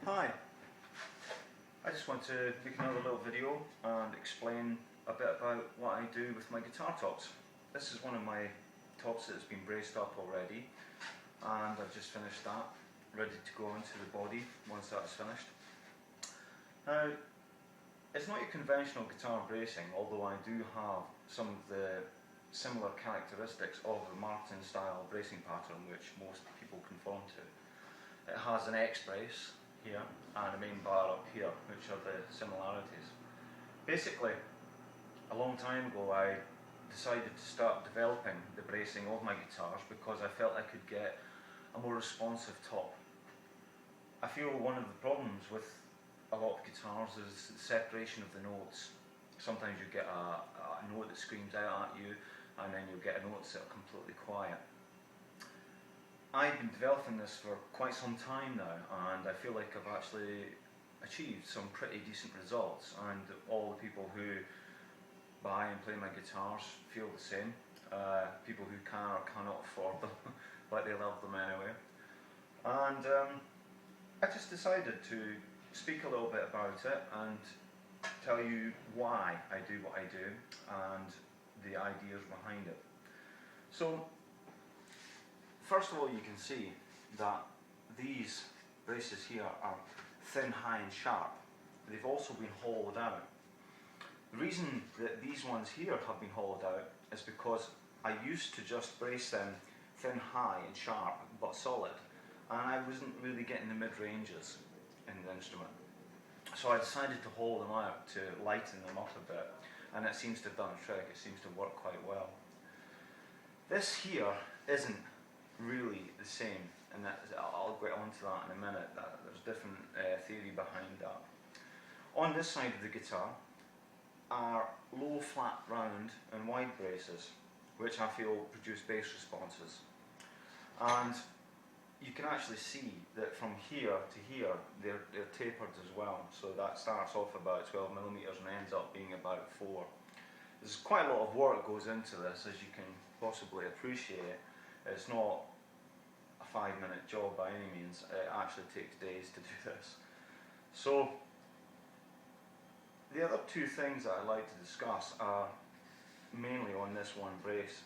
Hi, I just want to make another little video and explain a bit about what I do with my guitar tops. This is one of my tops that's been braced up already, and I've just finished that, ready to go into the body once that's finished. Now, it's not your conventional guitar bracing, although I do have some of the similar characteristics of the Martin style bracing pattern which most people conform to. It has an X brace here and a main bar up here, which are the similarities. Basically, a long time ago I decided to start developing the bracing of my guitars because I felt I could get a more responsive top. I feel one of the problems with a lot of guitars is the separation of the notes. Sometimes you get a note that screams out at you, and then you'll get notes that are completely quiet. I've been developing this for quite some time now, and I feel like I've actually achieved some pretty decent results, and all the people who buy and play my guitars feel the same. People who can or cannot afford them, but they love them anyway. And I just decided to speak a little bit about it and tell you why I do what I do and the ideas behind it. So, first of all, you can see that these braces here are thin, high and sharp. They've also been hollowed out. The reason that these ones here have been hollowed out is because I used to just brace them thin, high and sharp but solid, and I wasn't really getting the mid-ranges in the instrument. So I decided to hollow them out to lighten them up a bit, and it seems to have done a trick. It seems to work quite well. This here isn't really the same, and I'll get onto that in a minute. There's different theory behind that. On this side of the guitar are low, flat, round and wide braces, which I feel produce bass responses. And you can actually see that from here to here they're tapered as well, so that starts off about 12 millimeters and ends up being about 4. There's quite a lot of work goes into this, as you can possibly appreciate. It's not a 5-minute job by any means. It actually takes days to do this. So the other two things that I'd like to discuss are mainly on this one brace.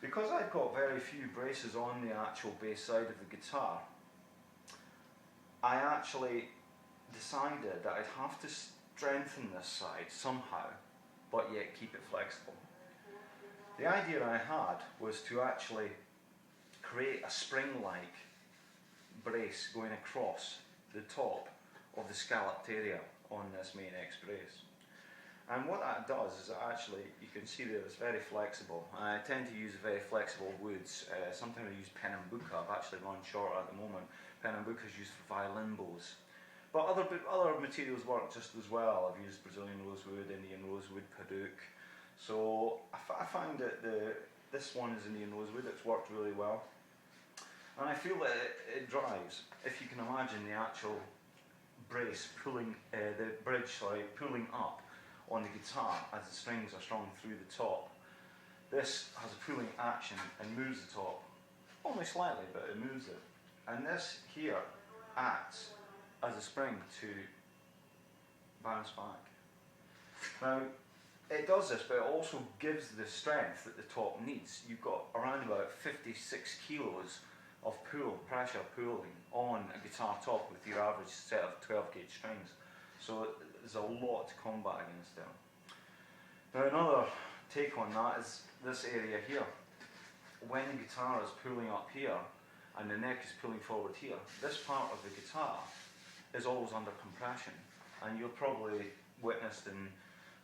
Because I've got very few braces on the actual bass side of the guitar, I actually decided that I'd have to strengthen this side somehow, but yet keep it flexible. The idea I had was to actually create a spring-like brace going across the top of the scalloped area on this main X brace. And what that does is actually, you can see that it's very flexible. I tend to use very flexible woods. Sometimes I use Pernambuco. I've actually run short at the moment. Pernambuco is used for violin bows. But other materials work just as well. I've used Brazilian rosewood, Indian rosewood, Paduk. So I find that this one is Indian rosewood. It's worked really well. And I feel that it drives. If you can imagine the actual brace pulling, the bridge, pulling up on the guitar as the strings are strung through the top. This has a pulling action and moves the top, only slightly, but it moves it. And this here acts as a spring to bounce back. Now, it does this, but it also gives the strength that the top needs. You've got around about 56 kilos of pressure pulling on a guitar top with your average set of 12 gauge strings. So there's a lot to combat against them. Now, another take on that is this area here. When the guitar is pulling up here and the neck is pulling forward here, this part of the guitar is always under compression, and you'll probably witnessed in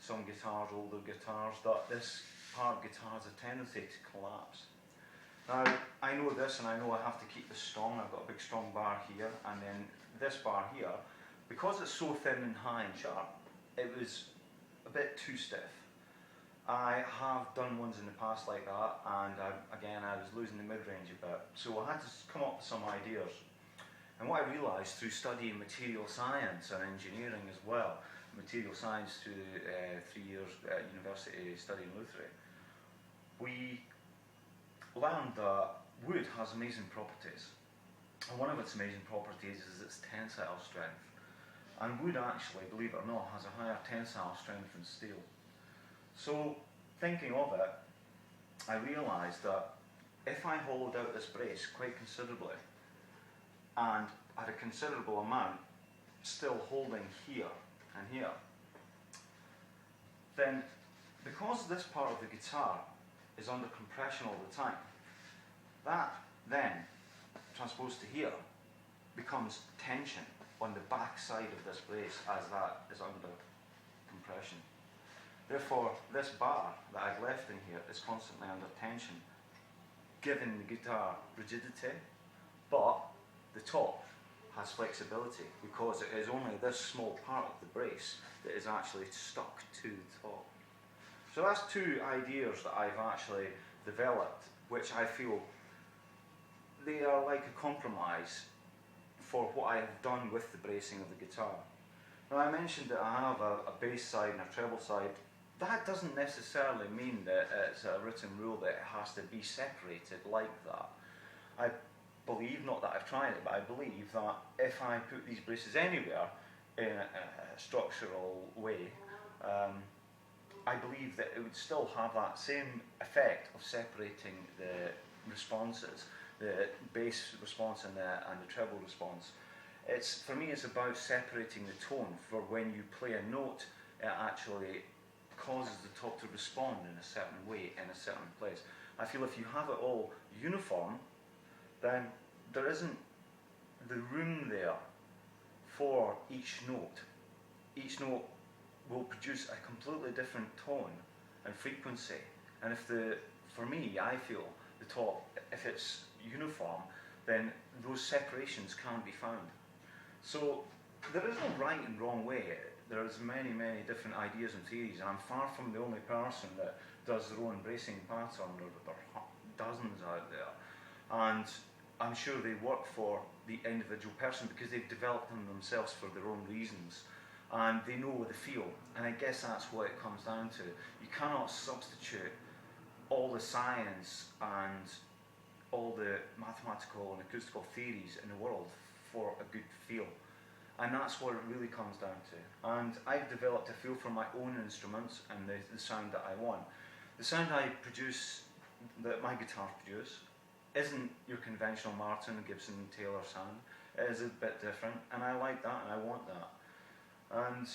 some guitars, older guitars, that this part of the guitar has a tendency to collapse. Now, I know this, and I know I have to keep this strong. I've got a big strong bar here, and then this bar here. Because it's so thin and high and sharp, it was a bit too stiff. I have done ones in the past like that, and again I was losing the mid-range a bit. So I had to come up with some ideas. And what I realised through studying material science and engineering as well, material science through 3 years at university studying Lutheran, we learned that wood has amazing properties. And one of its amazing properties is its tensile strength. And wood actually, believe it or not, has a higher tensile strength than steel. So, thinking of it, I realised that if I hollowed out this brace quite considerably, and had a considerable amount still holding here and here, then because this part of the guitar is under compression all the time, that then, transposed to here, becomes tension on the back side of this brace as that is under compression. Therefore, this bar that I've left in here is constantly under tension, giving the guitar rigidity, but the top has flexibility because it is only this small part of the brace that is actually stuck to the top. So that's two ideas that I've actually developed, which I feel they are like a compromise for what I have done with the bracing of the guitar. Now, I mentioned that I have a bass side and a treble side. That doesn't necessarily mean that it's a written rule that it has to be separated like that. I believe, not that I've tried it, but I believe that if I put these braces anywhere in a structural way, I believe that it would still have that same effect of separating the responses, the bass response and the treble response. For me, it's about separating the tone. For when you play a note, it actually causes the top to respond in a certain way in a certain place. I feel if you have it all uniform, then there isn't the room there for each note. Each note will produce a completely different tone and frequency. And for me, I feel the top, if it's uniform, then those separations can't be found. So there is no right and wrong way. There's many, many different ideas and theories, and I'm far from the only person that does their own bracing pattern. There are dozens out there. And I'm sure they work for the individual person because they've developed them themselves for their own reasons. And they know the feel. And I guess that's what it comes down to. You cannot substitute all the science and all the mathematical and acoustical theories in the world for a good feel. And that's what it really comes down to. And I've developed a feel for my own instruments and the sound that I want. The sound I produce, that my guitars produce, isn't your conventional Martin, Gibson, Taylor sound. It is a bit different, and I like that and I want that. And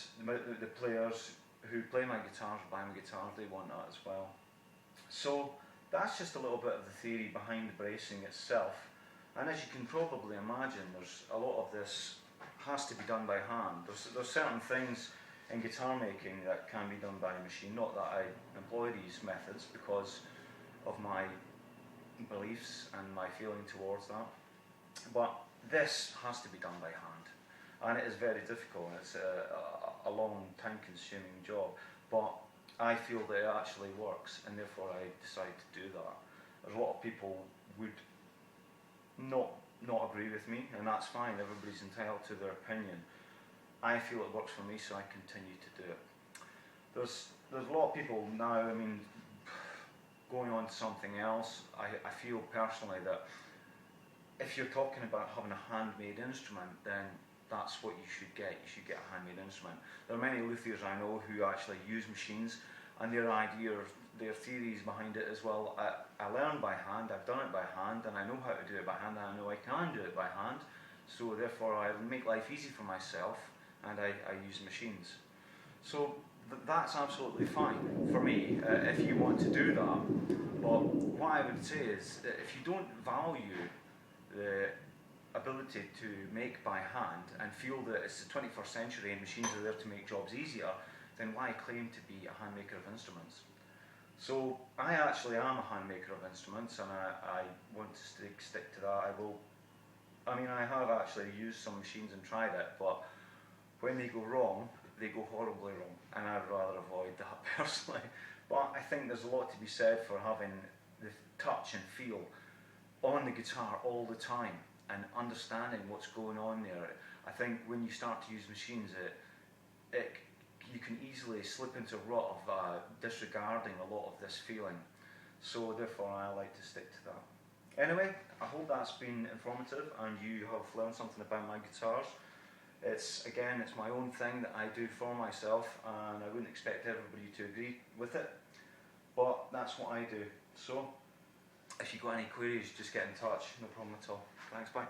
the players who play my guitars, buy my guitars, they want that as well. So that's just a little bit of the theory behind the bracing itself. And as you can probably imagine, there's a lot of this has to be done by hand. There's certain things in guitar making that can be done by machine. Not that I employ these methods because of my beliefs and my feeling towards that. But this has to be done by hand. And it is very difficult. It's a long, time-consuming job. But I feel that it actually works, and therefore I decide to do that. There's a lot of people would not agree with me, and that's fine. Everybody's entitled to their opinion. I feel it works for me, so I continue to do it. There's a lot of people now, I mean, going on to something else, I feel personally that if you're talking about having a handmade instrument, then that's what you should get. You should get a handmade instrument. There are many luthiers I know who actually use machines, and their ideas, their theories behind it as well. I learn by hand, I've done it by hand, and I know how to do it by hand, and I know I can do it by hand. So therefore I make life easy for myself, and I use machines. So that's absolutely fine for me if you want to do that. But what I would say is that if you don't value the ability to make by hand and feel that it's the 21st century and machines are there to make jobs easier, then why claim to be a hand maker of instruments? So I actually am a hand maker of instruments, and I want to stick to that. I have actually used some machines and tried it, but when they go wrong, they go horribly wrong, and I'd rather avoid that personally. But I think there's a lot to be said for having the touch and feel on the guitar all the time and understanding what's going on there. I think when you start to use machines, you can easily slip into a rut of disregarding a lot of this feeling. So therefore I like to stick to that. Anyway, I hope that's been informative and you have learned something about my guitars. It's my own thing that I do for myself, and I wouldn't expect everybody to agree with it, but that's what I do. So if you've got any queries, just get in touch, no problem at all. Thanks, bye.